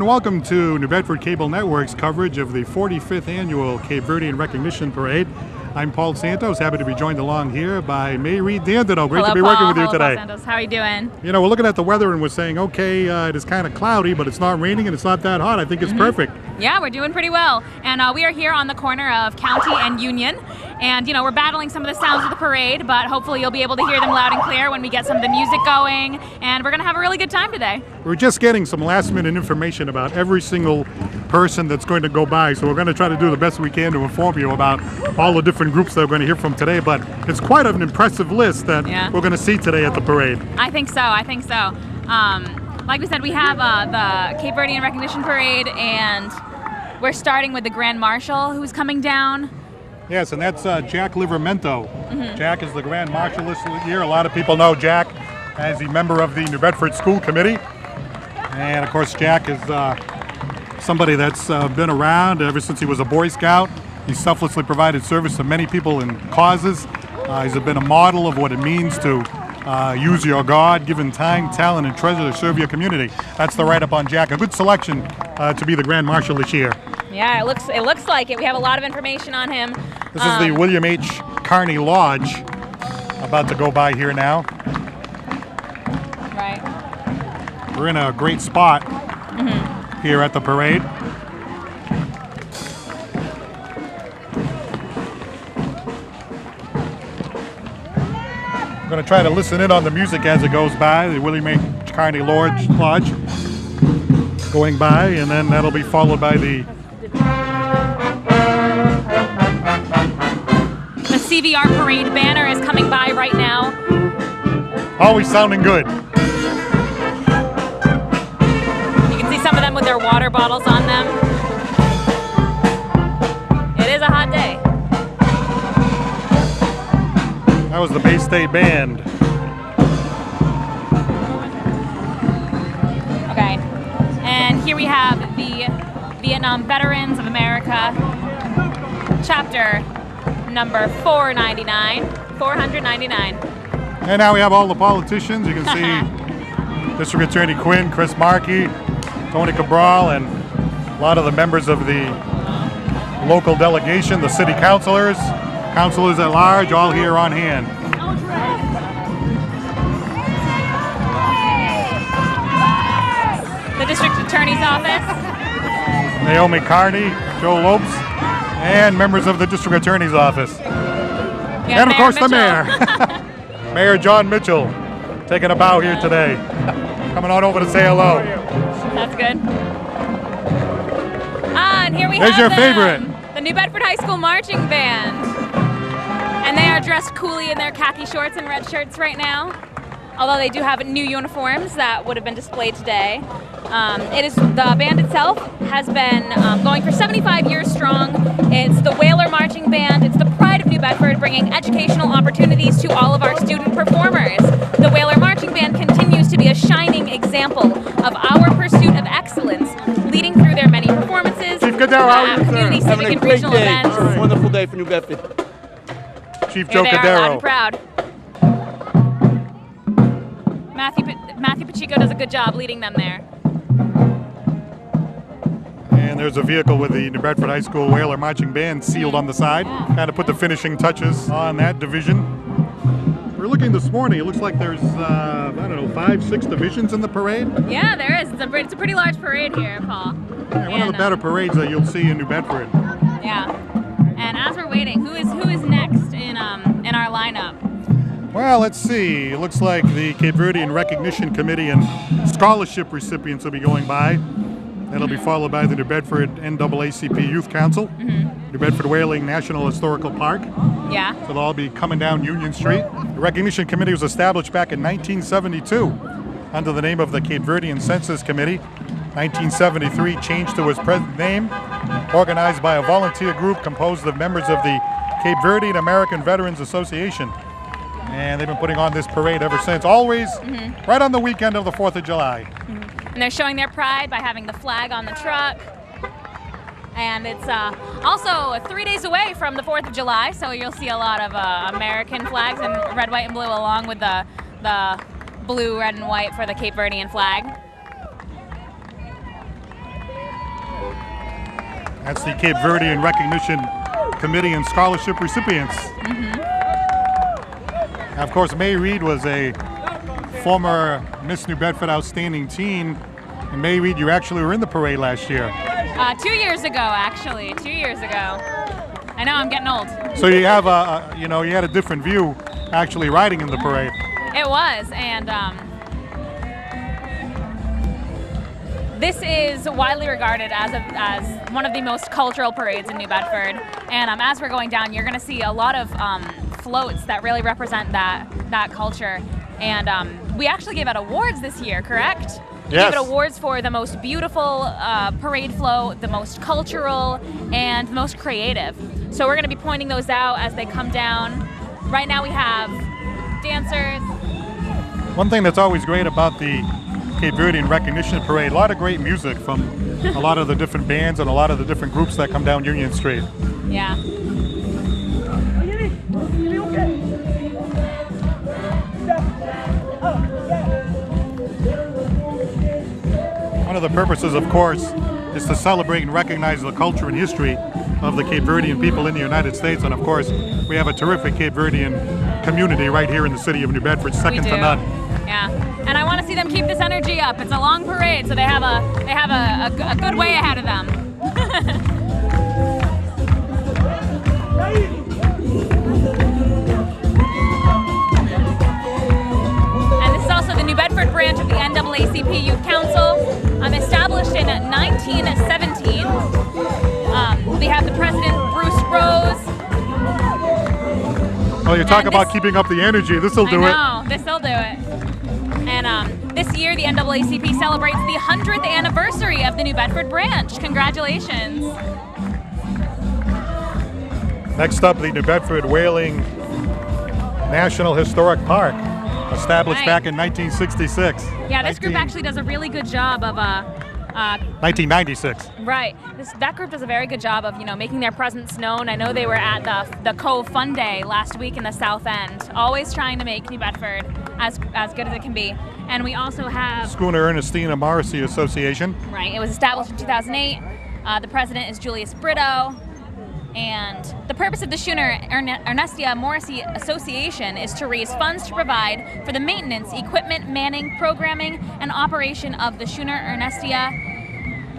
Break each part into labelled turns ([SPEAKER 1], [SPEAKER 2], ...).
[SPEAKER 1] and welcome to New Bedford Cable Network's coverage of the 45th Annual Cape Verdean Recognition Parade. I'm Paul Santos, happy to be joined along here by May Reed Dandino. Great to be working with you today.
[SPEAKER 2] Hello, Paul Santos. How are you doing?
[SPEAKER 1] You know, we're looking at the weather and we're saying, okay, it is kind of cloudy, but it's not raining and it's not that hot. I think it's perfect.
[SPEAKER 2] Yeah, we're doing pretty well. And we are here on the corner of County and Union. And, you know, we're battling some of the sounds of the parade, but hopefully you'll be able to hear them loud and clear when we get some of the music going. And we're going to have a really good time today.
[SPEAKER 1] We're just getting some last-minute information about every single person that's going to go by, so we're going to try to do the best we can to inform you about all the different groups that we're going to hear from today. But it's quite an impressive list that we're going to see today at the parade.
[SPEAKER 2] I think so. Like we said, we have the Cape Verdean Recognition Parade, and we're starting with the Grand Marshal who's coming down.
[SPEAKER 1] Yes, and that's Jack Livermento. Jack is the Grand Marshal this year. A lot of people know Jack as a member of the New Bedford School Committee. And of course, Jack is somebody that's been around ever since he was a Boy Scout. He's selflessly provided service to many people and causes. He's been a model of what it means to use your God-given time, talent, and treasure to serve your community. That's the write-up on Jack. A good selection to be the Grand Marshal this year.
[SPEAKER 2] Yeah, it looks like it. We have a lot of information on him.
[SPEAKER 1] This is the William H. Carney Lodge about to go by here now.
[SPEAKER 2] Right.
[SPEAKER 1] We're in a great spot here at the parade. I'm going to try to listen in on the music as it goes by. The William H. Carney Lodge going by, and then that'll be followed by the
[SPEAKER 2] CVR parade banner is coming by right now.
[SPEAKER 1] Always sounding good.
[SPEAKER 2] You can see some of them with their water bottles on them. It is a hot day.
[SPEAKER 1] That was the Bay State Band.
[SPEAKER 2] Okay, and here we have the Vietnam Veterans of America, chapter number 499.
[SPEAKER 1] And now we have all the politicians. You can see District Attorney Quinn, Chris Markey, Tony Cabral, and a lot of the members of the local delegation, the city councilors, councilors at large, all here on hand.
[SPEAKER 2] The District Attorney's Office.
[SPEAKER 1] Naomi Carney, Joe Lopes, and members of the District Attorney's Office. And of course the mayor. Mayor John Mitchell taking a bow here today. Coming on over to say hello.
[SPEAKER 2] That's good. And here we
[SPEAKER 1] There's
[SPEAKER 2] have
[SPEAKER 1] your favorite.
[SPEAKER 2] The New Bedford High School Marching Band. And they are dressed coolly in their khaki shorts and red shirts right now. Although they do have new uniforms that would have been displayed today. The band itself has been going for 75 years strong. It's the Whaler Marching Band. It's the pride of New Bedford, bringing educational opportunities to all of our student performers. The Whaler Marching Band continues to be a shining example of our pursuit of excellence, leading through their many performances,
[SPEAKER 1] Chief Cadero, how are you,
[SPEAKER 2] community,
[SPEAKER 1] sir?
[SPEAKER 2] civic, and regional events.
[SPEAKER 3] It's a wonderful day for New Bedford.
[SPEAKER 1] Chief
[SPEAKER 2] Here
[SPEAKER 1] Joe
[SPEAKER 2] they are, loud and
[SPEAKER 1] Cadero.
[SPEAKER 2] proud. Matthew Pacheco does a good job leading them there.
[SPEAKER 1] And there's a vehicle with the New Bedford High School Whaler Marching Band sealed on the side. Kind of put the finishing touches on that division. We're looking this morning, it looks like there's, 5, 6 divisions in the parade.
[SPEAKER 2] Yeah, there is. It's a pretty large parade here, Paul.
[SPEAKER 1] Yeah, one of the better parades that you'll see in New Bedford.
[SPEAKER 2] Yeah. And as we're waiting, who is next in our lineup?
[SPEAKER 1] Well, let's see. It looks like the Cape Verdean Recognition Committee and scholarship recipients will be going by. That'll be followed by the New Bedford NAACP Youth Council, New Bedford Whaling National Historical Park.
[SPEAKER 2] Yeah.
[SPEAKER 1] So they'll all be coming down Union Street. The Recognition Committee was established back in 1972 under the name of the Cape Verdean Census Committee. 1973 changed to its present name, organized by a volunteer group composed of members of the Cape Verdean American Veterans Association. And they've been putting on this parade ever since, always right on the weekend of the 4th of July.
[SPEAKER 2] And they're showing their pride by having the flag on the truck. And it's also 3 days away from the 4th of July, so you'll see a lot of American flags in red, white, and blue along with the blue, red, and white for the Cape Verdean flag.
[SPEAKER 1] That's the Cape Verdean Recognition Committee and Scholarship recipients. Of course, May Reed was a former Miss New Bedford Outstanding Teen. And May Reed, you actually were in the parade last year.
[SPEAKER 2] 2 years ago, actually. 2 years ago. I know, I'm getting old.
[SPEAKER 1] So you have you had a different view actually riding in the parade.
[SPEAKER 2] It was, and this is widely regarded as one of the most cultural parades in New Bedford. And as we're going down, you're going to see a lot of floats that really represent that culture. And we actually gave out awards this year, correct? We
[SPEAKER 1] Yes.
[SPEAKER 2] gave out awards for the most beautiful parade float, the most cultural, and the most creative. So we're going to be pointing those out as they come down. Right now we have dancers.
[SPEAKER 1] One thing that's always great about the Cape Verdean Recognition Parade, a lot of great music from a lot of the different bands and a lot of the different groups that come down Union Street.
[SPEAKER 2] Yeah.
[SPEAKER 1] One of the purposes, of course, is to celebrate and recognize the culture and history of the Cape Verdean people in the United States. And of course, we have a terrific Cape Verdean community right here in the city of New Bedford, second to none.
[SPEAKER 2] Yeah, and I want to see them keep this energy up. It's a long parade, so they have a good way ahead of them. And this is also the New Bedford branch of the NAACP Youth Council, established in 1917. We have the president, Bruce Rose.
[SPEAKER 1] Well, you talk about keeping up the energy. This will do it.
[SPEAKER 2] I know, this will do it. And this year, the NAACP celebrates the 100th anniversary of the New Bedford branch. Congratulations.
[SPEAKER 1] Next up, the New Bedford Whaling National Historic Park, established back in 1966.
[SPEAKER 2] Yeah, this group actually does a really good job of
[SPEAKER 1] 1996.
[SPEAKER 2] Right. That group does a very good job of, making their presence known. I know they were at the Cove Fun Day last week in the South End, always trying to make New Bedford as good as it can be. And we also have
[SPEAKER 1] Schooner Ernestina Morrissey Association.
[SPEAKER 2] Right. It was established in 2008. The president is Julius Brito. And the purpose of the Schooner Ernestina Morrissey Association is to raise funds to provide for the maintenance, equipment, manning, programming, and operation of the Schooner Ernestina,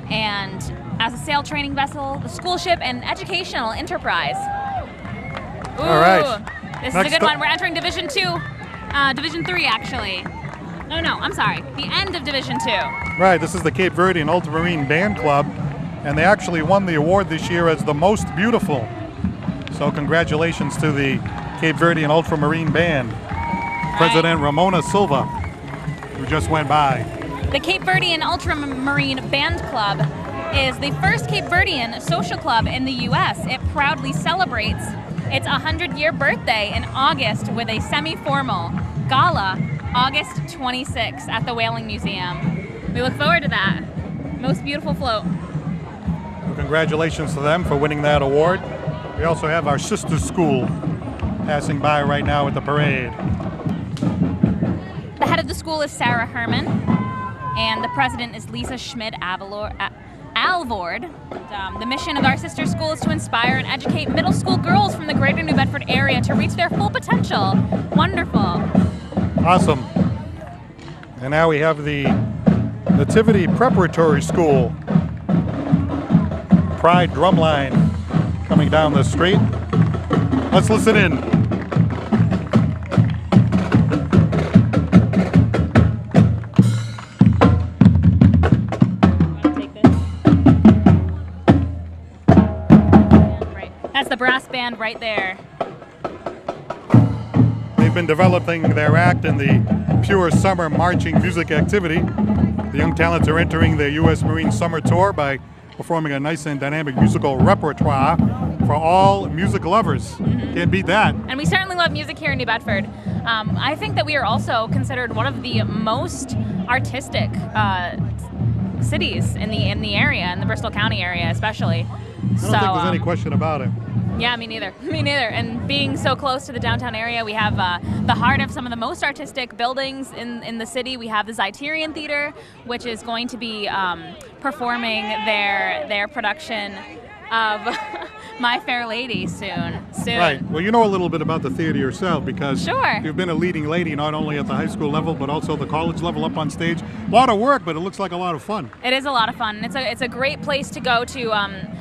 [SPEAKER 2] and as a sail training vessel, the school ship, and educational enterprise. Ooh,
[SPEAKER 1] all right.
[SPEAKER 2] This is a good one. We're entering Division 2, Division 3 actually. No, I'm sorry. The end of Division 2.
[SPEAKER 1] Right, this is the Cape Verdean Ultramarine Band Club, and they actually won the award this year as the most beautiful. So congratulations to the Cape Verdean Ultramarine Band. President Ramona Silva, who just went by.
[SPEAKER 2] The Cape Verdean Ultramarine Band Club is the first Cape Verdean social club in the U.S. It proudly celebrates its 100-year birthday in August with a semi-formal gala, August 26th at the Whaling Museum. We look forward to that. Most beautiful float.
[SPEAKER 1] Well, congratulations to them for winning that award. We also have our sister school passing by right now at the parade.
[SPEAKER 2] The head of the school is Sarah Herman, and the president is Lisa Schmidt-Alvord. The mission of our sister school is to inspire and educate middle school girls from the greater New Bedford area to reach their full potential. Wonderful.
[SPEAKER 1] Awesome. And now we have the Nativity Preparatory School. Pride drumline coming down the street. Let's listen in.
[SPEAKER 2] That's the brass band right there.
[SPEAKER 1] They've been developing their act in the pure summer marching music activity. The young talents are entering the U.S. Marine Summer Tour by performing a nice and dynamic musical repertoire for all music lovers. Can't beat that.
[SPEAKER 2] And we certainly love music here in New Bedford. I think that we are also considered one of the most artistic cities in the area, in the Bristol County area especially.
[SPEAKER 1] I don't think there's any question about it.
[SPEAKER 2] Yeah, me neither. Me neither. And being so close to the downtown area, we have the heart of some of the most artistic buildings in the city. We have the Zeiterion Theater, which is going to be performing their production of My Fair Lady soon.
[SPEAKER 1] Right. Well, you know a little bit about the theater yourself because
[SPEAKER 2] Sure.
[SPEAKER 1] you've been a leading lady not only at the high school level but also the college level up on stage. A lot of work, but it looks like a lot of fun.
[SPEAKER 2] It is a lot of fun. It's a great place to go to,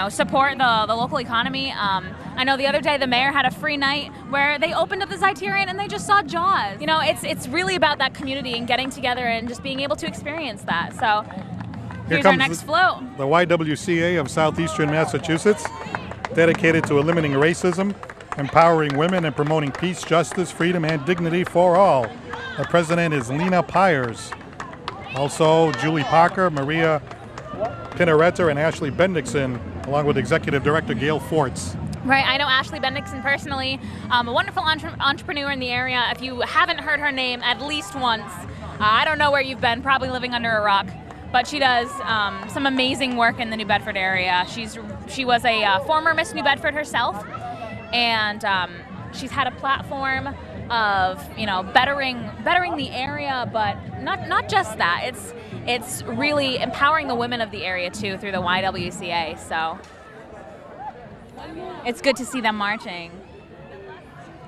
[SPEAKER 2] support the local economy. I know the other day the mayor had a free night where they opened up the Zeitarian and they just saw Jaws. You know, it's really about that community and getting together and just being able to experience that. So here's our next float.
[SPEAKER 1] The YWCA of Southeastern Massachusetts, dedicated to eliminating racism, empowering women, and promoting peace, justice, freedom, and dignity for all. The president is Lena Pyers. Also, Julie Parker, Maria Pinaretta, and Ashley Bendixson, along with Executive Director Gail Forts.
[SPEAKER 2] Right, I know Ashley Bendixson personally, a wonderful entrepreneur in the area. If you haven't heard her name at least once, I don't know where you've been, probably living under a rock. But she does some amazing work in the New Bedford area. She was a former Miss New Bedford herself, and she's had a platform of bettering the area, but not just that. It's really empowering the women of the area too through the YWCA. So it's good to see them marching.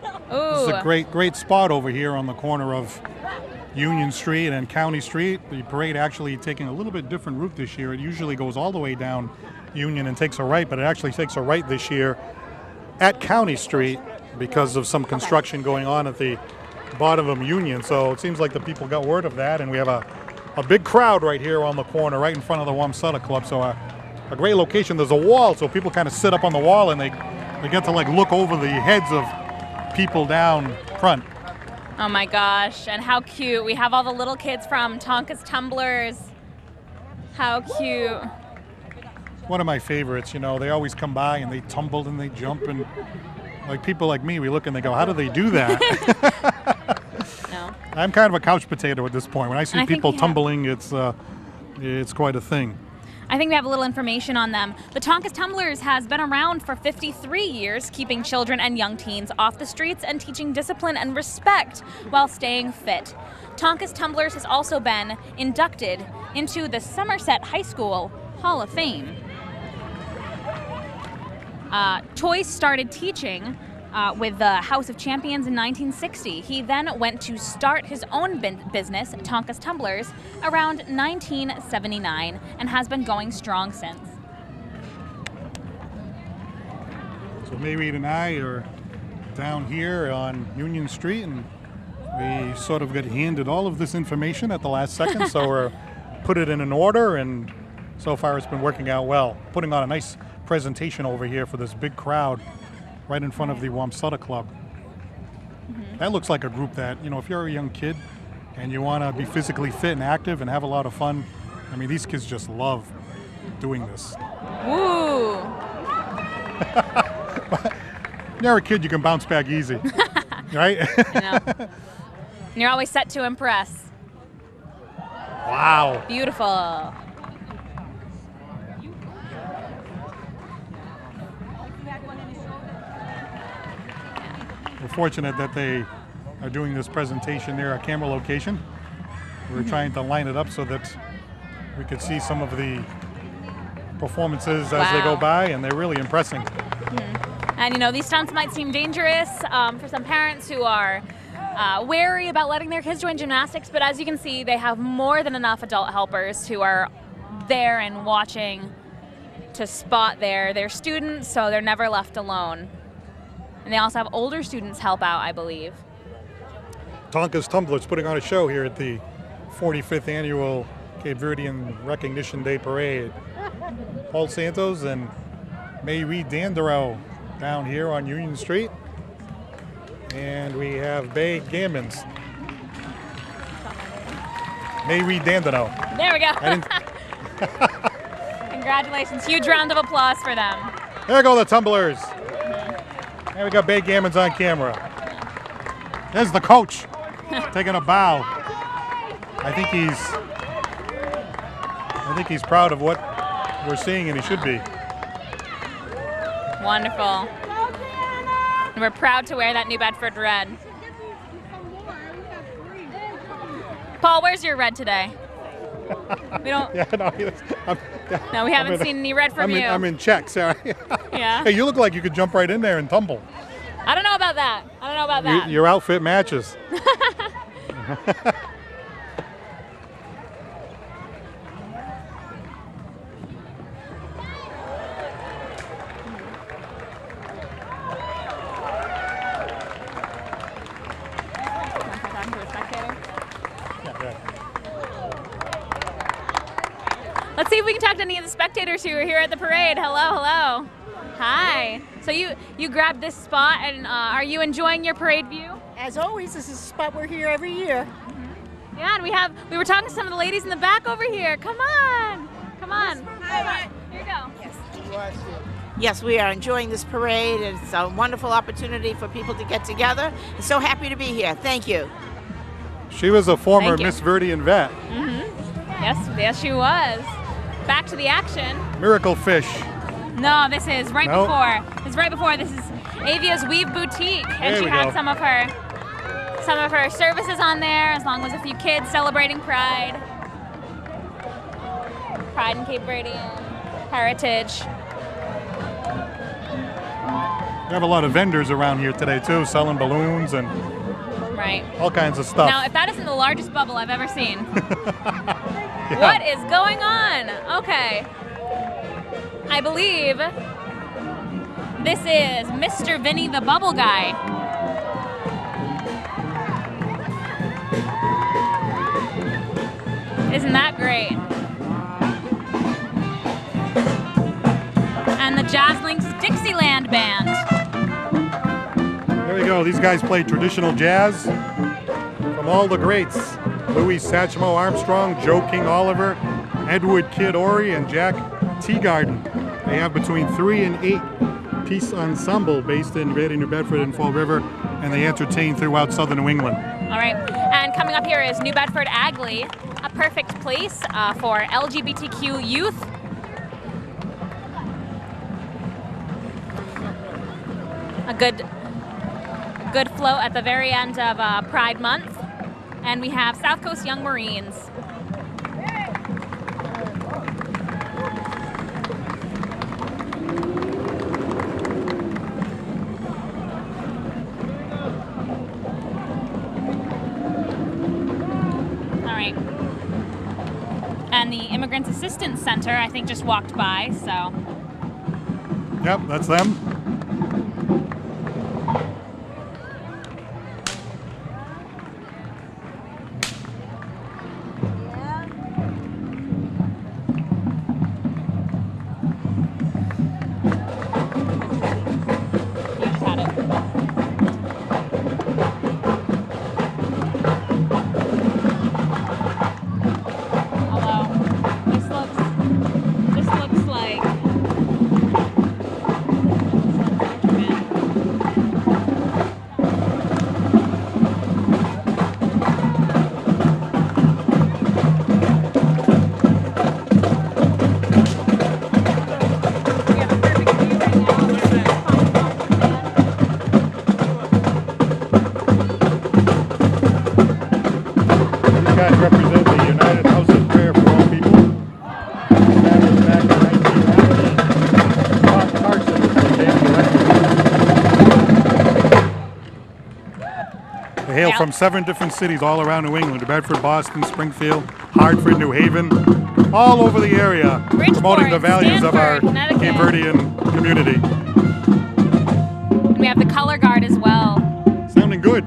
[SPEAKER 2] Ooh.
[SPEAKER 1] This is a great spot over here on the corner of Union Street and County Street. The parade actually taking a little bit different route this year. It usually goes all the way down Union and takes a right, but it actually takes a right this year at County Street because of some construction going on at the bottom of Union. So it seems like the people got word of that, and we have a big crowd right here on the corner, right in front of the Wamsutta Club. So a great location. There's a wall, so people kind of sit up on the wall and they get to look over the heads of people down front.
[SPEAKER 2] Oh my gosh, and how cute. We have all the little kids from Tonka's Tumblers. How cute.
[SPEAKER 1] One of my favorites, they always come by and they tumble and they jump, and people like me, we look and they go, how do they do that?
[SPEAKER 2] No.
[SPEAKER 1] I'm kind of a couch potato at this point. When I see people tumbling, it's quite a thing.
[SPEAKER 2] I think we have a little information on them. The Tonka's Tumblers has been around for 53 years, keeping children and young teens off the streets and teaching discipline and respect while staying fit. Tonka's Tumblers has also been inducted into the Somerset High School Hall of Fame. Toy started teaching with the House of Champions in 1960. He then went to start his own business, Tonka's Tumblers, around 1979 and has been going strong since.
[SPEAKER 1] So Mayweed and I are down here on Union Street, and we sort of got handed all of this information at the last second, so we're put it in an order, and so far it's been working out well. Putting on a nice presentation over here for this big crowd right in front of the Wamsutta Club. Mm-hmm. That looks like a group that, if you're a young kid and you want to be physically fit and active and have a lot of fun, these kids just love doing this.
[SPEAKER 2] Woo!
[SPEAKER 1] You're a kid, you can bounce back easy, right?
[SPEAKER 2] I know. And you're always set to impress.
[SPEAKER 1] Wow.
[SPEAKER 2] Beautiful.
[SPEAKER 1] We're fortunate that they are doing this presentation near a camera location. We're trying to line it up so that we could see some of the performances as they go by, and they're really impressing.
[SPEAKER 2] Mm-hmm. And these stunts might seem dangerous for some parents who are wary about letting their kids join gymnastics, but as you can see, they have more than enough adult helpers who are there and watching to spot their students, so they're never left alone. And they also have older students help out, I believe.
[SPEAKER 1] Tonka's Tumblers putting on a show here at the 45th annual Cape Verdean Recognition Day Parade. Paul Santos and Mayweed Dandero down here on Union Street. And we have Bay Gammons. Mayweed Dandero.
[SPEAKER 2] There we go. Congratulations. Huge round of applause for them.
[SPEAKER 1] There go the Tumblers. And we got Bay Gammons on camera. There's the coach taking a bow. I think he's proud of what we're seeing, and he should be.
[SPEAKER 2] Wonderful. And we're proud to wear that New Bedford red. Paul, where's your red today? We don't.
[SPEAKER 1] Yeah, no,
[SPEAKER 2] No, we haven't seen any red from you.
[SPEAKER 1] I'm in check, sorry.
[SPEAKER 2] Yeah.
[SPEAKER 1] Hey, you look like you could jump right in there and tumble.
[SPEAKER 2] I don't know about that. I don't know about that.
[SPEAKER 1] Your outfit matches.
[SPEAKER 2] Talking to a spectator.
[SPEAKER 1] Yeah.
[SPEAKER 2] Let's see if we can talk to any of the spectators who are here at the parade. Hello, hello. Hi. So you grabbed this spot, and are you enjoying your parade view?
[SPEAKER 3] As always, this is a spot we're here every year.
[SPEAKER 2] Yeah, and we were talking to some of the ladies in the back over here. Come on. Come on.
[SPEAKER 3] Hi.
[SPEAKER 2] Here you go.
[SPEAKER 3] Yes, we are enjoying this parade. It's a wonderful opportunity for people to get together. I'm so happy to be here. Thank you.
[SPEAKER 1] She was a former
[SPEAKER 2] Thank you.
[SPEAKER 1] Miss Verdean vet.
[SPEAKER 2] Yes, she was. Back to the action.
[SPEAKER 1] Miracle Fish.
[SPEAKER 2] No, this is right
[SPEAKER 1] Nope.
[SPEAKER 2] before. This is right before. This is Avia's Weave Boutique, and
[SPEAKER 1] There
[SPEAKER 2] she
[SPEAKER 1] we
[SPEAKER 2] had
[SPEAKER 1] go.
[SPEAKER 2] some of her services on there, as long as a few kids celebrating Pride. Pride and Cape Verdean heritage.
[SPEAKER 1] We have a lot of vendors around here today too, selling balloons and
[SPEAKER 2] Right.
[SPEAKER 1] all kinds of stuff.
[SPEAKER 2] Now, if that isn't the largest bubble I've ever seen, what is going on? Okay. I believe this is Mr. Vinny the Bubble Guy. Isn't that great? And the Jazz Links Dixieland Band.
[SPEAKER 1] There we go. These guys play traditional jazz from all the greats. Louis Satchmo Armstrong, Joe King Oliver, Edward Kid Ory, and Jack Teagarden. They have between 3 and 8 piece ensemble based in Verde, New Bedford and Fall River, and they entertain throughout southern New England.
[SPEAKER 2] All right, and coming up here is New Bedford Agley, a perfect place for LGBTQ youth. A good float at the very end of Pride Month, and we have South Coast Young Marines. And the Immigrants Assistance Center, I think, just walked by, so.
[SPEAKER 1] Yep, that's them.
[SPEAKER 2] You just had it. Although, this looks like we have a perfect view right
[SPEAKER 1] These guys represent the United House of Prayer for All People. Established back in 1990. Bob Carson was the band director. They hail
[SPEAKER 2] Yeah.
[SPEAKER 1] from 7 different cities all around New England: New Bedford, Boston, Springfield, Hartford, New Haven, all over the area, promoting the values of our
[SPEAKER 2] Stanford,
[SPEAKER 1] Cape
[SPEAKER 2] Connecticut.
[SPEAKER 1] Verdean community.
[SPEAKER 2] And we have the color guard as well.
[SPEAKER 1] Sounding good.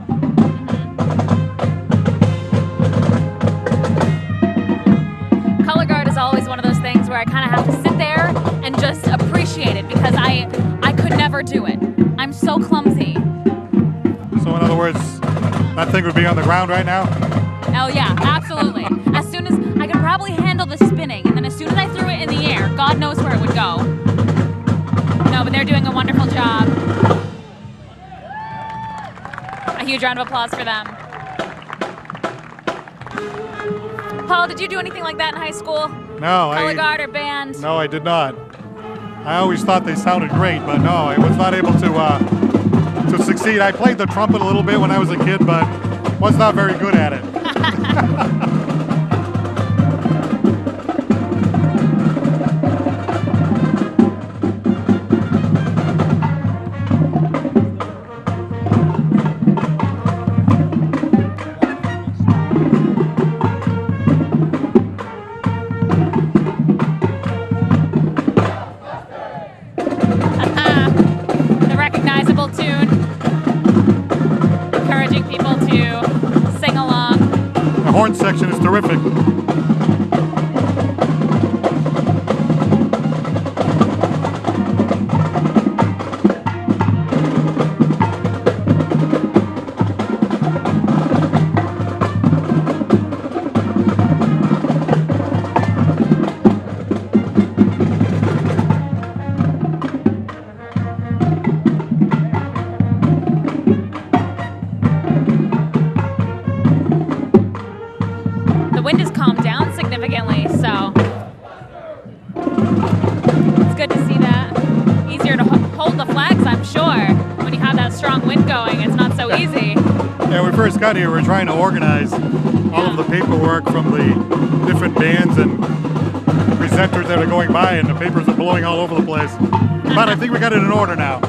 [SPEAKER 2] Color guard is always one of those things where I kind of have to sit there and just appreciate it, because I could never do it. I'm so clumsy.
[SPEAKER 1] So in other words, that thing would be on the ground right now?
[SPEAKER 2] Oh yeah, absolutely. As soon as I could probably handle the spinning, and then as soon as I threw it in the air, God knows where it would go. No, but they're doing a wonderful job. A huge round of applause for them. Paul, did you do anything like that in high school?
[SPEAKER 1] No,
[SPEAKER 2] Color guard or band?
[SPEAKER 1] No, I did not. I always thought they sounded great, but no, I was not able to succeed. I played the trumpet a little bit when I was a kid, but was not very good at it. section is terrific.
[SPEAKER 2] The wind has calmed down significantly, so it's good to see that. Easier to hold the flags, I'm sure. When you have that strong wind going, it's not so easy.
[SPEAKER 1] Yeah, when we first got here, we were trying to organize all of the paperwork from the different bands and presenters that are going by, and the papers are blowing all over the place. But I think we got it in order now.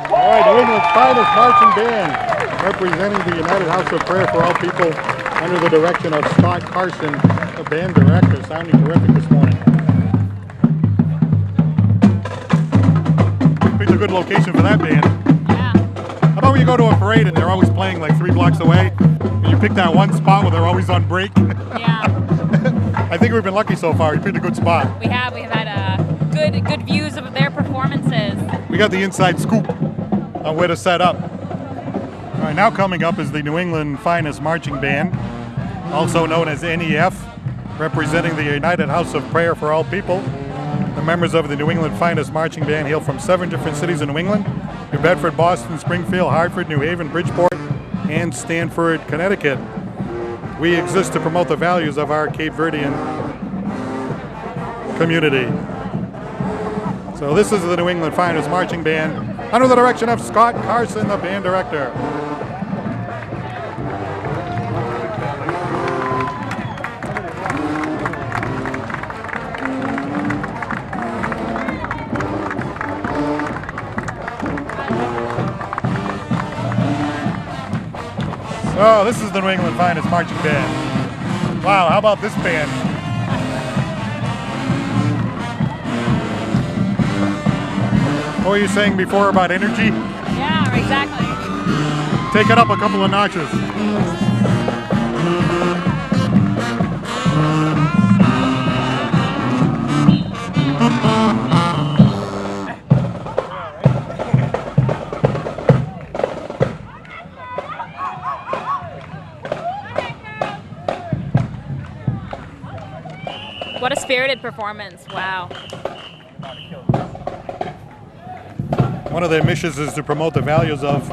[SPEAKER 1] All right, New England's finest marching band, representing the United House of Prayer for All People under the direction of Scott Carson, the band director, sounding terrific this morning. Picked a good location for that band.
[SPEAKER 2] Yeah.
[SPEAKER 1] How about when you go to a parade and they're always playing like 3 blocks away, and you pick that one spot where they're always on break?
[SPEAKER 2] Yeah.
[SPEAKER 1] I think we've been lucky so far. We picked a good spot.
[SPEAKER 2] We've had good views of their performances.
[SPEAKER 1] We got the inside scoop on where to set up. All right, now coming up is the New England Finest Marching Band, also known as NEF, representing the United House of Prayer for All People. The members of the New England Finest Marching Band hail from 7 different cities in New England: New Bedford, Boston, Springfield, Hartford, New Haven, Bridgeport, and Stamford, Connecticut. We exist to promote the values of our Cape Verdean community. So this is the New England Finest Marching Band under the direction of Scott Carson, the band director. Oh, this is the New England Finest Marching Band. Wow, how about this band? What were you saying before about energy?
[SPEAKER 2] Yeah, exactly.
[SPEAKER 1] Take it up a couple of notches.
[SPEAKER 2] What a spirited performance. Wow.
[SPEAKER 1] One of their missions is to promote the values of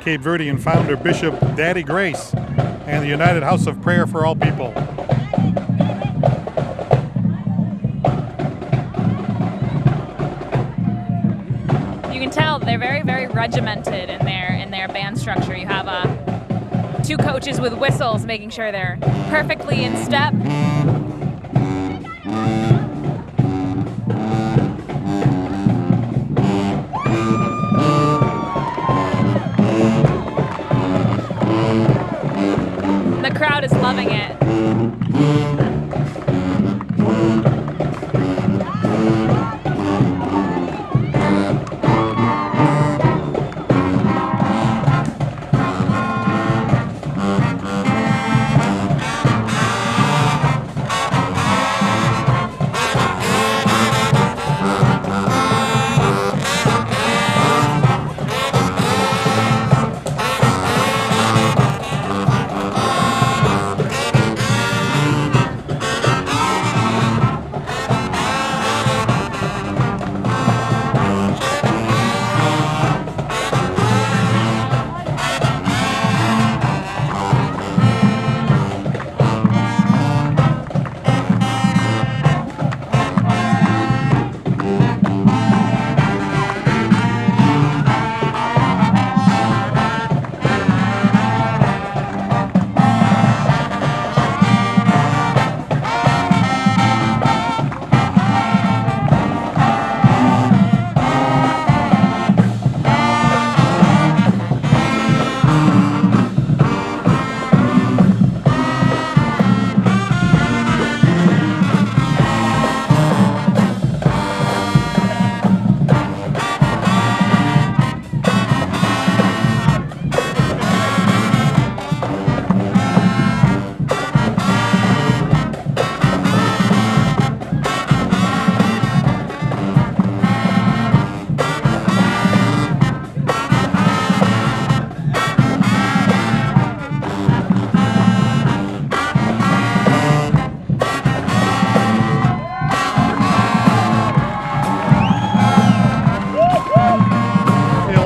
[SPEAKER 1] Cape Verdean founder Bishop Daddy Grace and the United House of Prayer for All People.
[SPEAKER 2] You can tell they're very, very regimented in their band structure. You have 2 coaches with whistles making sure they're perfectly in step. The crowd is loving it.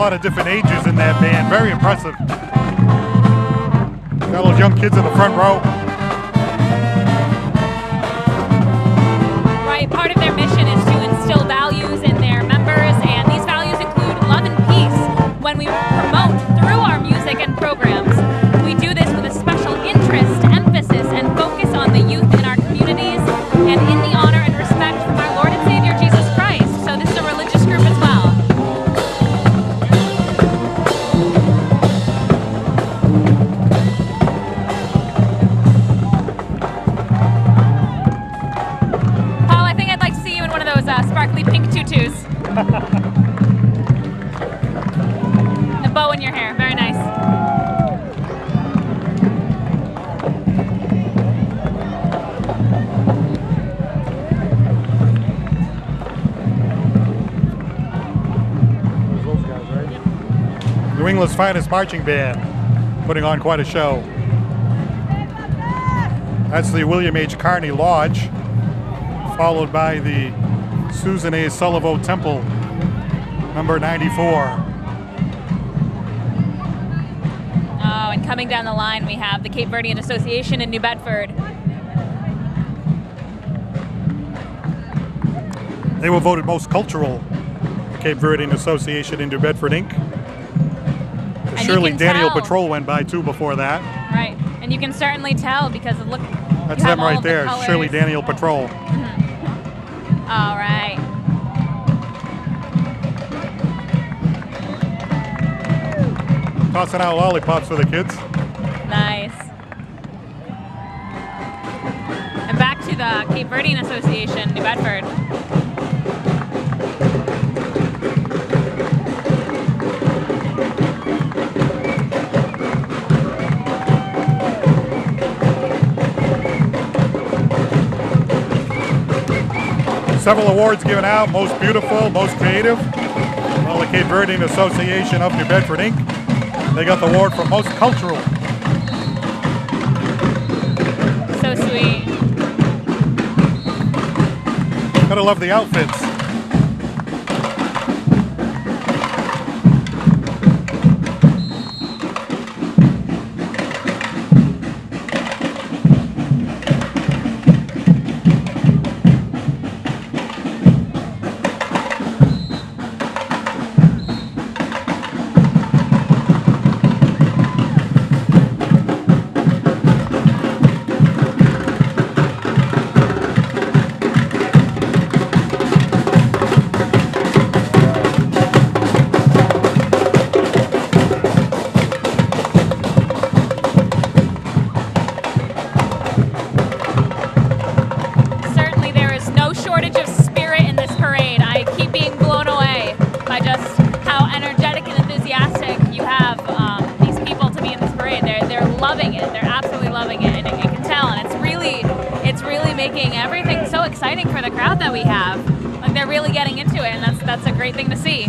[SPEAKER 1] lot of different ages in that band. Very impressive. Got all those young kids in the front row.
[SPEAKER 2] Right, part of their mission is to instill values in their members, and these values include love and peace. When we promote through our music and programs, we do this with a special interest, emphasis, and focus on the youth in our communities, and in the honor and respect from our Lord and Savior Jesus Christ. So this is a religious group as well. Paul, I think I'd like to see you in one of those sparkly pink tutus. The bow in your hair, very nice.
[SPEAKER 1] New England's finest marching band, putting on quite a show. That's the William H. Carney Lodge, followed by the Susan A. Sullivan Temple, number 94.
[SPEAKER 2] Oh, and coming down the line, we have the Cape Verdean Association in New Bedford.
[SPEAKER 1] They were voted most cultural, the Cape Verdean Association in New Bedford, Inc.
[SPEAKER 2] And
[SPEAKER 1] Shirley
[SPEAKER 2] you can
[SPEAKER 1] Daniel
[SPEAKER 2] tell.
[SPEAKER 1] Patrol went by too before that.
[SPEAKER 2] Right, and you can certainly tell because of look.
[SPEAKER 1] That's
[SPEAKER 2] you have
[SPEAKER 1] them
[SPEAKER 2] all
[SPEAKER 1] right
[SPEAKER 2] of the
[SPEAKER 1] there,
[SPEAKER 2] colors.
[SPEAKER 1] Shirley Daniel Patrol.
[SPEAKER 2] All right.
[SPEAKER 1] Tossing out lollipops for the kids.
[SPEAKER 2] Nice. And back to the Cape Verdean Association, New Bedford.
[SPEAKER 1] Several awards given out, most beautiful, most creative. Well, the Cape Verdean Association of New Bedford, Inc. They got the award for most cultural.
[SPEAKER 2] So sweet.
[SPEAKER 1] Gotta love the outfits.
[SPEAKER 2] making everything so exciting for the crowd that we have. Like, they're really getting into it, and that's a great thing to see.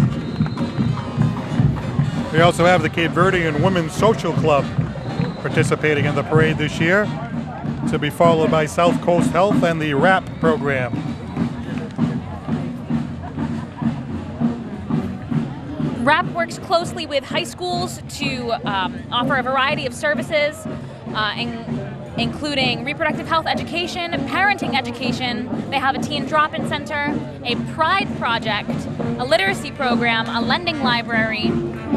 [SPEAKER 1] We also have the Cape Verdean Women's Social Club participating in the parade this year, to be followed by South Coast Health and the RAP program.
[SPEAKER 2] RAP works closely with high schools to offer a variety of services, including reproductive health education, parenting education. They have a teen drop-in center, a pride project, a literacy program, a lending library,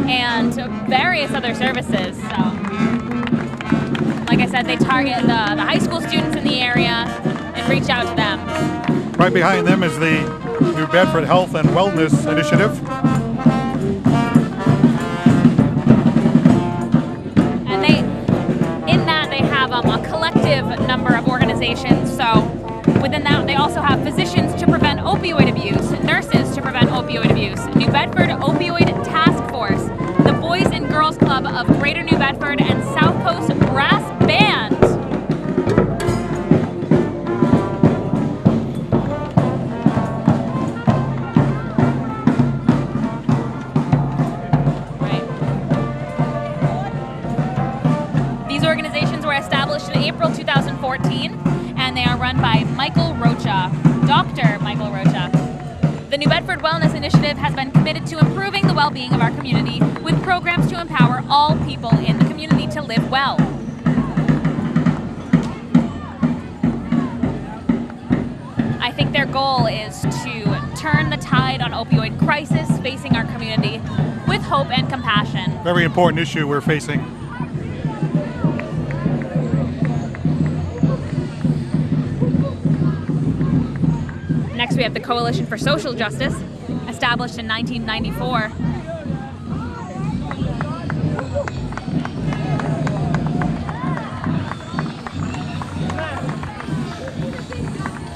[SPEAKER 2] and various other services. So, like I said, they target the high school students in the area and reach out to them.
[SPEAKER 1] Right behind them is the New Bedford Health and Wellness Initiative.
[SPEAKER 2] A collective number of organizations. So within that, they also have physicians to prevent opioid abuse, nurses to prevent opioid abuse, New Bedford Opioid Task Force, the Boys and Girls Club of Greater New Bedford, and South Coast Brass Band. Established in April 2014, and they are run by Michael Rocha, Dr. Michael Rocha. The New Bedford Wellness Initiative has been committed to improving the well-being of our community with programs to empower all people in the community to live well. I think their goal is to turn the tide on opioid crisis facing our community with hope and compassion.
[SPEAKER 1] Very important issue we're facing.
[SPEAKER 2] Next, we have the Coalition for Social Justice, established in 1994.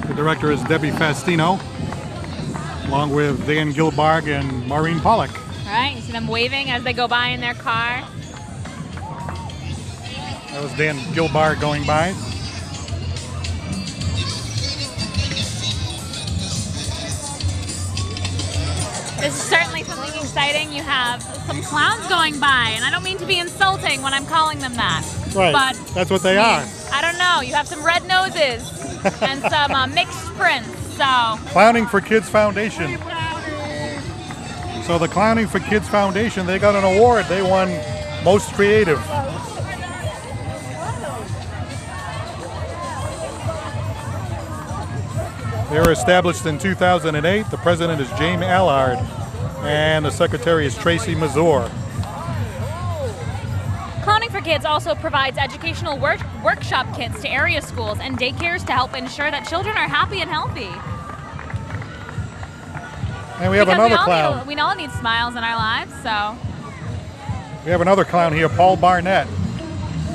[SPEAKER 1] The director is Debbie Fastino, along with Dan Gilbarg and Maureen Pollack.
[SPEAKER 2] All right, you see them waving as they go by in their car.
[SPEAKER 1] That was Dan Gilbarg going by.
[SPEAKER 2] This is certainly something exciting. You have some clowns going by, and I don't mean to be insulting when I'm calling them that.
[SPEAKER 1] Right,
[SPEAKER 2] but
[SPEAKER 1] that's what they are.
[SPEAKER 2] I don't know. You have some red noses and some mixed prints, so.
[SPEAKER 1] Clowning for Kids Foundation. So the Clowning for Kids Foundation, they got an award. They won Most Creative. They were established in 2008. The president is James Allard, and the secretary is Tracy Mazur.
[SPEAKER 2] Clowning for Kids also provides educational workshop kits to area schools and daycares to help ensure that children are happy and healthy.
[SPEAKER 1] And we have another clown.
[SPEAKER 2] We all need smiles in our lives, so.
[SPEAKER 1] We have another clown here, Paul Barnett,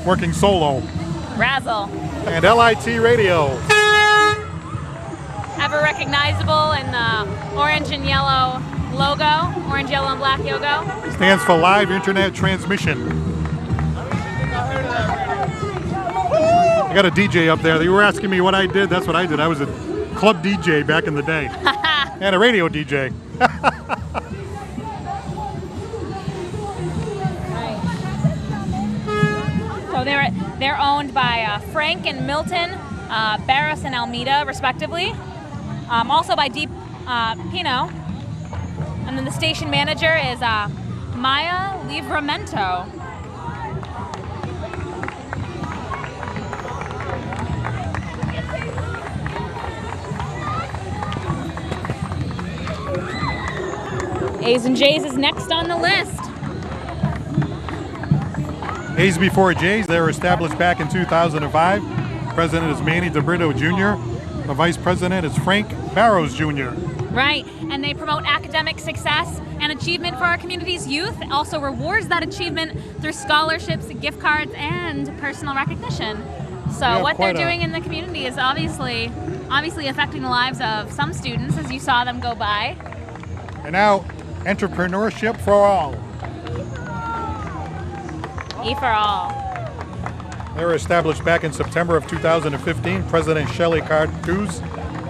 [SPEAKER 1] working solo.
[SPEAKER 2] Razzle.
[SPEAKER 1] And LIT Radio.
[SPEAKER 2] Ever recognizable in the orange and yellow logo, orange, yellow, and black logo.
[SPEAKER 1] Stands for Live Internet Transmission. I got a DJ up there. They were asking me what I did. That's what I did. I was a club DJ back in the day. And a radio DJ.
[SPEAKER 2] So they're owned by Frank and Milton, Barris and Almeida, respectively. Also by Deep Pino. And then the station manager is Maya Livramento. A's and J's is next on the list.
[SPEAKER 1] A's before J's, they were established back in 2005. President is Manny DeBrito Jr. The vice president is Frank Barrows Jr.
[SPEAKER 2] Right, and they promote academic success and achievement for our community's youth. It also rewards that achievement through scholarships, gift cards, and personal recognition. So what they're doing in the community is obviously affecting the lives of some students, as you saw them go by.
[SPEAKER 1] And now, entrepreneurship for all.
[SPEAKER 2] E for all.
[SPEAKER 1] They were established back in September of 2015. President Shelley Cardoz,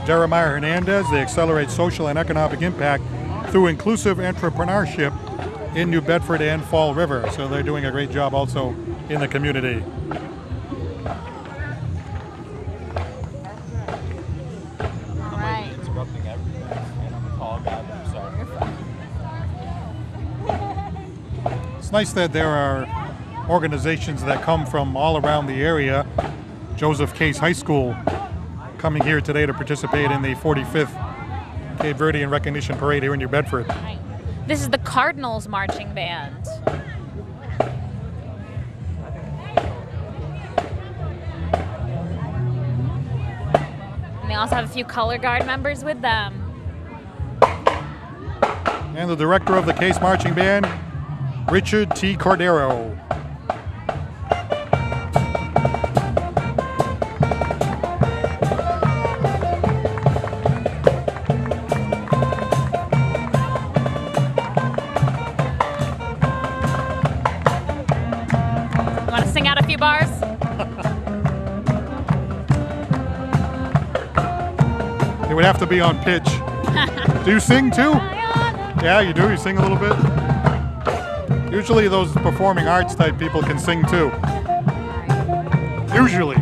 [SPEAKER 1] Jeremiah Hernandez. They accelerate social and economic impact through inclusive entrepreneurship in New Bedford and Fall River. So they're doing a great job also in the community.
[SPEAKER 2] All right.
[SPEAKER 4] Interrupting everything, and I'm a tall guy, but I'm sorry.
[SPEAKER 1] It's nice that there are organizations that come from all around the area. Joseph Case High School coming here today to participate in the 45th Cape Verdean Recognition Parade here in New Bedford.
[SPEAKER 2] Right. This is the Cardinals Marching Band. And they also have a few color guard members with them.
[SPEAKER 1] And the director of the Case Marching Band, Richard T. Cordero.
[SPEAKER 2] Sing out a few bars?
[SPEAKER 1] It would have to be on pitch. Do you sing too? Yeah, you do? You sing a little bit? Usually those performing arts type people can sing too. Usually.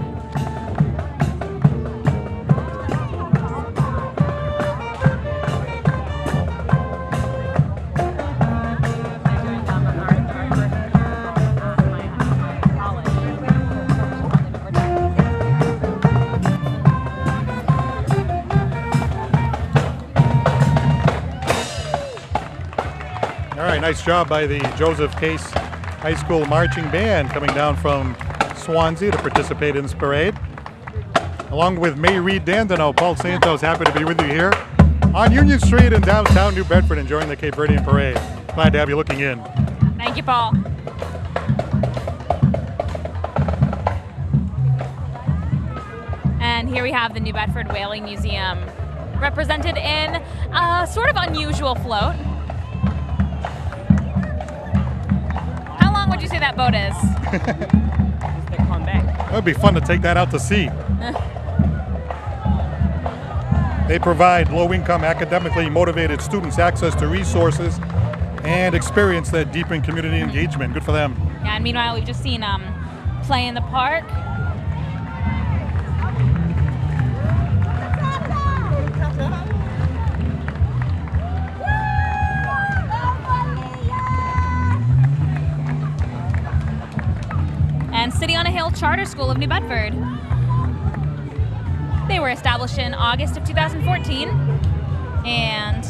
[SPEAKER 1] All right, nice job by the Joseph Case High School Marching Band coming down from Swansea to participate in this parade. Along with May Reed Dandino, Paul Santos, happy to be with you here on Union Street in downtown New Bedford, enjoying the Cape Verdean Parade. Glad to have you looking in.
[SPEAKER 2] Thank you, Paul. And here we have the New Bedford Whaling Museum, represented in a sort of unusual float. How long would you say that boat is?
[SPEAKER 4] They come back.
[SPEAKER 1] It would be fun to take that out to sea. They provide low-income, academically motivated students access to resources and experience that deepen community engagement. Good for them.
[SPEAKER 2] Yeah, and meanwhile, we've just seen play in the park. And City on a Hill Charter School of New Bedford. They were established in August of 2014, and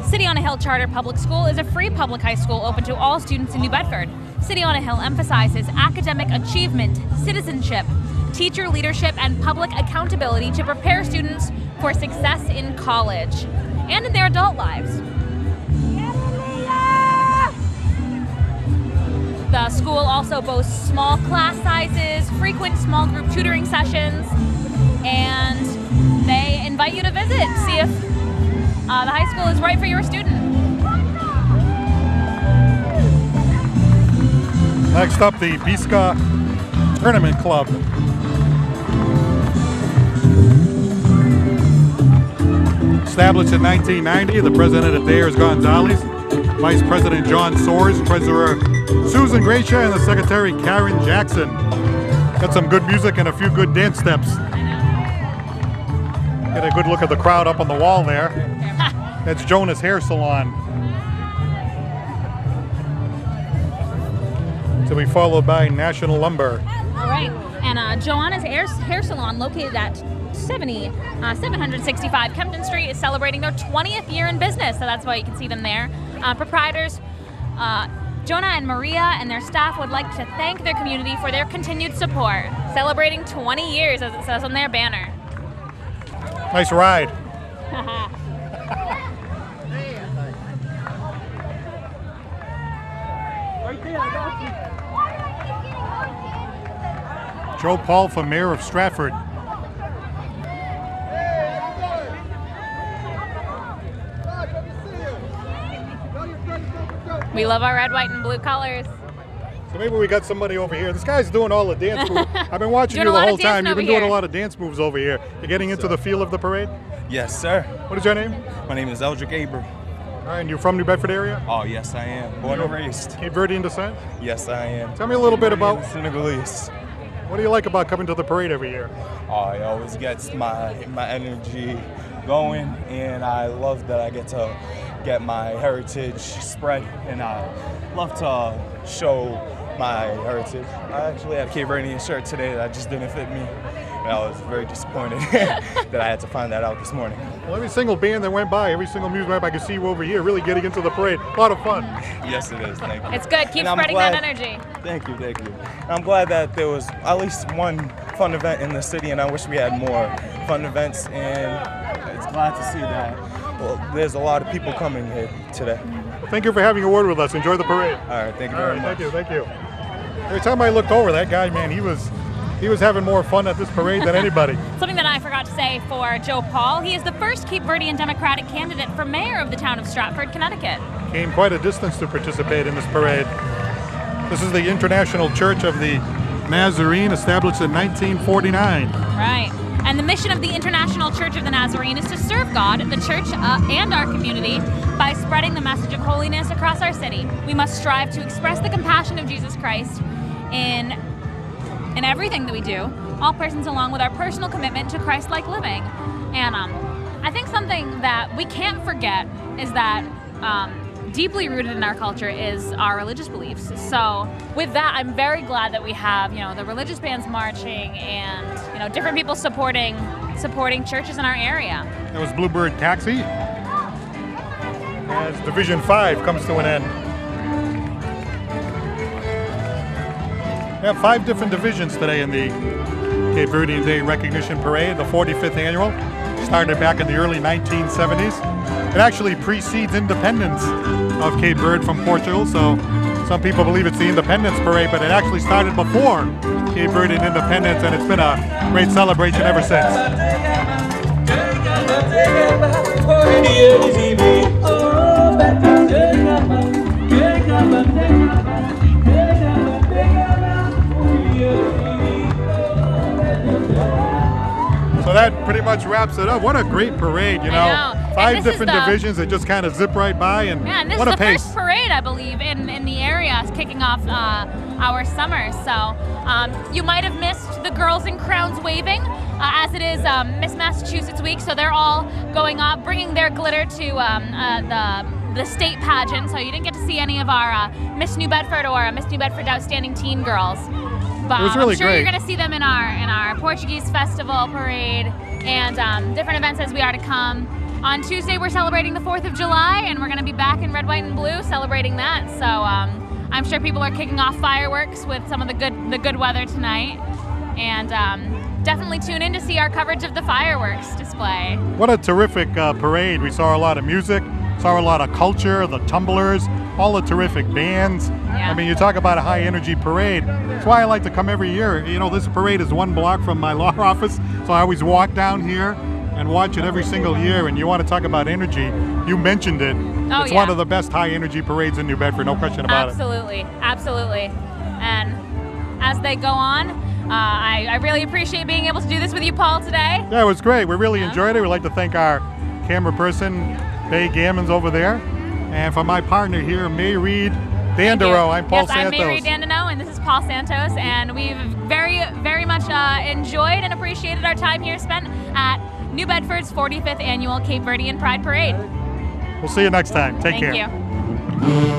[SPEAKER 2] City on a Hill Charter Public School is a free public high school open to all students in New Bedford. City on a Hill emphasizes academic achievement, citizenship, teacher leadership, and public accountability to prepare students for success in college and in their adult lives. The school also boasts small class sizes, frequent small group tutoring sessions, and they invite you to visit, see if the high school is right for your student.
[SPEAKER 1] Next up, the Pisca Tournament Club. Established in 1990, the president Adair Gonzalez, Vice President John Soares, Treasurer Susan Gracia, and the Secretary Karen Jackson. Got some good music and a few good dance steps. Get a good look at the crowd up on the wall there. That's Jonah's Hair Salon. To be followed by National Lumber.
[SPEAKER 2] All right, and Joanna's Hair Salon, located at 765 Kempton Street, is celebrating their 20th year in business, so that's why you can see them there. Proprietors Jonah and Maria and their staff would like to thank their community for their continued support, celebrating 20 years, as it says on their banner.
[SPEAKER 1] Nice ride. Joe Paul for Mayor of Stratford.
[SPEAKER 2] We love our red, white, and blue colors.
[SPEAKER 1] So maybe we got somebody over here. This guy's doing all the dance moves. I've been watching
[SPEAKER 2] Doing
[SPEAKER 1] you
[SPEAKER 2] a
[SPEAKER 1] the
[SPEAKER 2] lot
[SPEAKER 1] whole
[SPEAKER 2] of
[SPEAKER 1] time.
[SPEAKER 2] dancing
[SPEAKER 1] You've been
[SPEAKER 2] over
[SPEAKER 1] doing a
[SPEAKER 2] here.
[SPEAKER 1] lot of dance moves over here. You're getting into the feel of the parade?
[SPEAKER 4] Yes, sir.
[SPEAKER 1] What is your name?
[SPEAKER 4] My name is Eldrick Abram.
[SPEAKER 1] All right, and you're from New Bedford area?
[SPEAKER 4] Oh, yes, I am. Born and raised.
[SPEAKER 1] Cape Verdean descent?
[SPEAKER 4] Yes, I am.
[SPEAKER 1] Tell me a little bit about,
[SPEAKER 4] Senegalese.
[SPEAKER 1] what do you like about coming to the parade every year?
[SPEAKER 4] Oh, it always gets my energy going, and I love that I get to get my heritage spread, and I love to show my heritage. I actually have a Cape Verdean shirt today that just didn't fit me, and I was very disappointed that I had to find that out this morning.
[SPEAKER 1] Well, every single band that went by, every single music band I could see you over here, really getting into the parade. A lot of fun.
[SPEAKER 4] Yes, it is. Thank you.
[SPEAKER 2] It's good. Keep
[SPEAKER 4] And I'm
[SPEAKER 2] spreading
[SPEAKER 4] glad-
[SPEAKER 2] that energy.
[SPEAKER 4] Thank you, thank you. And I'm glad that there was at least one fun event in the city, and I wish we had more fun events, and it's glad to see that. Well, there's a lot of people coming here today.
[SPEAKER 1] Well, thank you for having a word with us. Enjoy the parade.
[SPEAKER 4] All right, thank you
[SPEAKER 1] All
[SPEAKER 4] very
[SPEAKER 1] right,
[SPEAKER 4] much.
[SPEAKER 1] thank you. Every time I looked over, that guy, man, he was having more fun at this parade than anybody.
[SPEAKER 2] Something that I forgot to say for Joe Paul, he is the first Cape Verdean Democratic candidate for mayor of the town of Stratford, Connecticut.
[SPEAKER 1] Came quite a distance to participate in this parade. This is the International Church of the Nazarene, established in 1949.
[SPEAKER 2] Right. And the mission of the International Church of the Nazarene is to serve God, the church, and our community by spreading the message of holiness across our city. We must strive to express the compassion of Jesus Christ in everything that we do, all persons along with our personal commitment to Christ-like living. And I think something that we can't forget is that deeply rooted in our culture is our religious beliefs. So with that, I'm very glad that we have, the religious bands marching and, different people supporting churches in our area.
[SPEAKER 1] That was Bluebird Taxi. as Division 5 comes to an end. We have 5 different divisions today in the Cape Verdean Day Recognition Parade, the 45th annual. Started back in the early 1970s. It actually precedes independence of Cape Verde from Portugal, so some people believe it's the Independence Parade, but it actually started before Cape Verdean independence, and it's been a great celebration ever since. So that pretty much wraps it up. What a great parade, you know. 5 different divisions that just kind of zip right by, and
[SPEAKER 2] yeah, and this
[SPEAKER 1] what
[SPEAKER 2] is
[SPEAKER 1] a
[SPEAKER 2] the
[SPEAKER 1] pace.
[SPEAKER 2] first parade, I believe, in the area, kicking off our summer. So you might have missed the girls in crowns waving, as it is Miss Massachusetts Week. So they're all going up, bringing their glitter to the state pageant. So you didn't get to see any of our Miss New Bedford or Miss New Bedford Outstanding Teen girls. But
[SPEAKER 1] it was really
[SPEAKER 2] I'm sure
[SPEAKER 1] great.
[SPEAKER 2] you're going to see them in our Portuguese Festival parade and different events as we are to come. On Tuesday, we're celebrating the 4th of July, and we're going to be back in red, white, and blue celebrating that. So I'm sure people are kicking off fireworks with some of the good weather tonight. And definitely tune in to see our coverage of the fireworks display.
[SPEAKER 1] What a terrific parade. We saw a lot of music, saw a lot of culture, the tumblers, all the terrific bands.
[SPEAKER 2] Yeah.
[SPEAKER 1] I mean, you talk about a high energy parade. That's why I like to come every year. You know, this parade is 1 block from my law office, so I always walk down here and watch it every single year. And you want to talk about energy, you mentioned it.
[SPEAKER 2] Oh,
[SPEAKER 1] it's
[SPEAKER 2] yeah.
[SPEAKER 1] one of the best high energy parades in New Bedford, no question about
[SPEAKER 2] Absolutely, absolutely. And as they go on, I really appreciate being able to do this with you, Paul, today.
[SPEAKER 1] Yeah, it was great. We really enjoyed it. We'd like to thank our camera person, Bay Gammons over there. And for my partner here, May Reed Dandero, I'm Paul Santos.
[SPEAKER 2] Yes, I'm May Reed Dandero, and this is Paul Santos. And we've very much enjoyed and appreciated our time here spent at New Bedford's 45th Annual Cape Verdean Pride Parade.
[SPEAKER 1] We'll see you next time. Take care.
[SPEAKER 2] Thank you.